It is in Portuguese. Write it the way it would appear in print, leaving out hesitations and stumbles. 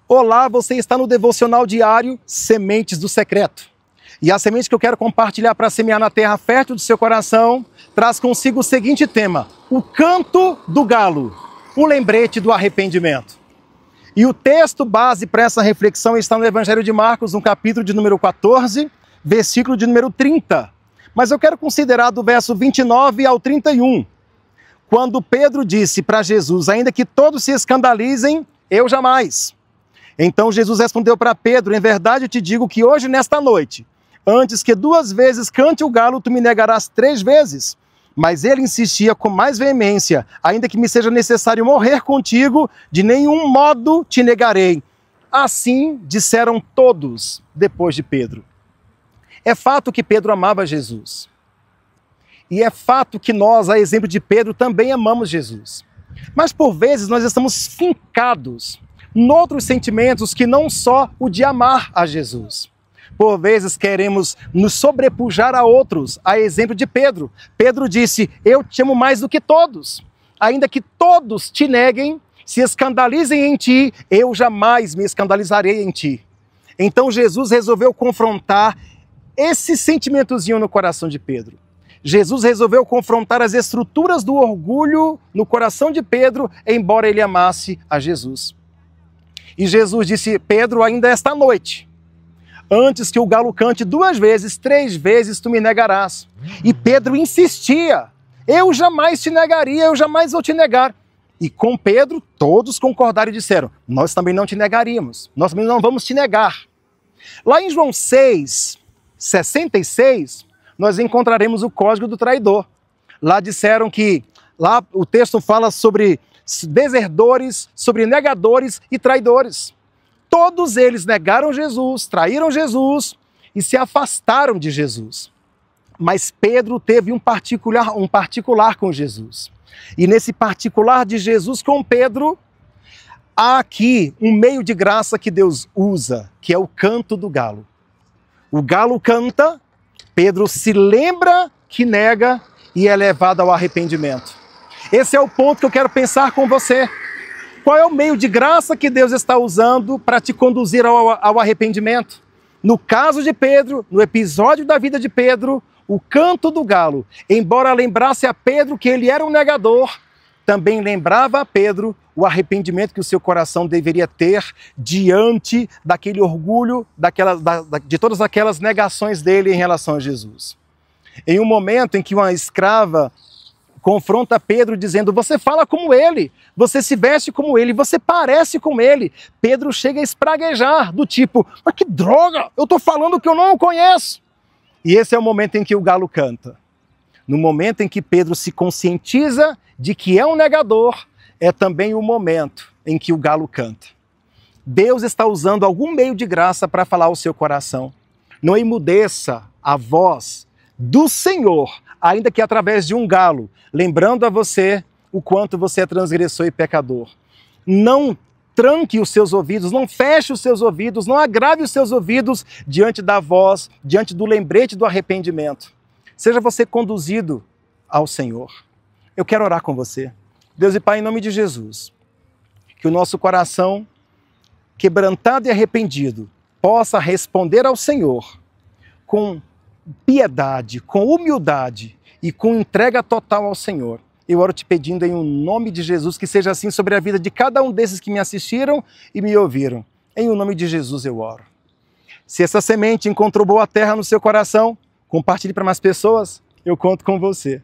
Olá, você está no devocional diário Sementes do Secreto. E a semente que eu quero compartilhar para semear na terra fértil do seu coração traz consigo o seguinte tema: o canto do galo, o lembrete do arrependimento. E o texto base para essa reflexão está no Evangelho de Marcos, no capítulo de número 14, versículo de número 30. Mas eu quero considerar do verso 29 ao 31, quando Pedro disse para Jesus: ainda que todos se escandalizem, eu jamais. Então Jesus respondeu para Pedro: em verdade eu te digo que hoje, nesta noite, antes que 2 vezes cante o galo, tu me negarás 3 vezes. Mas ele insistia com mais veemência: ainda que me seja necessário morrer contigo, de nenhum modo te negarei. Assim disseram todos depois de Pedro. É fato que Pedro amava Jesus. E é fato que nós, a exemplo de Pedro, também amamos Jesus. Mas por vezes nós estamos fincados noutros sentimentos que não só o de amar a Jesus. Por vezes queremos nos sobrepujar a outros, a exemplo de Pedro. Pedro disse: eu te amo mais do que todos. Ainda que todos te neguem, se escandalizem em ti, eu jamais me escandalizarei em ti. Então Jesus resolveu confrontar esse sentimentozinho no coração de Pedro. Jesus resolveu confrontar as estruturas do orgulho no coração de Pedro, embora ele amasse a Jesus. E Jesus disse: Pedro, ainda esta noite, antes que o galo cante 2 vezes, 3 vezes tu me negarás. E Pedro insistia: eu jamais te negaria, eu jamais vou te negar. E com Pedro, todos concordaram e disseram: nós também não te negaríamos, nós também não vamos te negar. Lá em João 6, 66, nós encontraremos o código do traidor. Lá disseram que, lá o texto fala sobre desertores, sobre negadores e traidores. Todos eles negaram Jesus, traíram Jesus e se afastaram de Jesus. Mas Pedro teve um particular com Jesus. E nesse particular de Jesus com Pedro, há aqui um meio de graça que Deus usa, que é o canto do galo. O galo canta, Pedro se lembra que nega e é levado ao arrependimento. Esse é o ponto que eu quero pensar com você. Qual é o meio de graça que Deus está usando para te conduzir ao arrependimento? No caso de Pedro, no episódio da vida de Pedro, o canto do galo, embora lembrasse a Pedro que ele era um negador, também lembrava a Pedro o arrependimento que o seu coração deveria ter diante daquele orgulho, de todas aquelas negações dele em relação a Jesus. Em um momento em que uma escrava confronta Pedro dizendo: você fala como ele, você se veste como ele, você parece com ele. Pedro chega a espraguejar, do tipo: mas que droga, eu estou falando que eu não o conheço. E esse é o momento em que o galo canta. No momento em que Pedro se conscientiza de que é um negador, é também o momento em que o galo canta. Deus está usando algum meio de graça para falar ao seu coração. Não emudeça a voz do Senhor, ainda que através de um galo, lembrando a você o quanto você é transgressor e pecador. Não tranque os seus ouvidos, não feche os seus ouvidos, não agrave os seus ouvidos diante da voz, diante do lembrete do arrependimento. Seja você conduzido ao Senhor. Eu quero orar com você. Deus e Pai, em nome de Jesus, que o nosso coração, quebrantado e arrependido, possa responder ao Senhor com piedade, com humildade e com entrega total ao Senhor. Eu oro te pedindo em nome de Jesus que seja assim sobre a vida de cada um desses que me assistiram e me ouviram. Em nome de Jesus eu oro. Se essa semente encontrou boa terra no seu coração, compartilhe para mais pessoas, eu conto com você.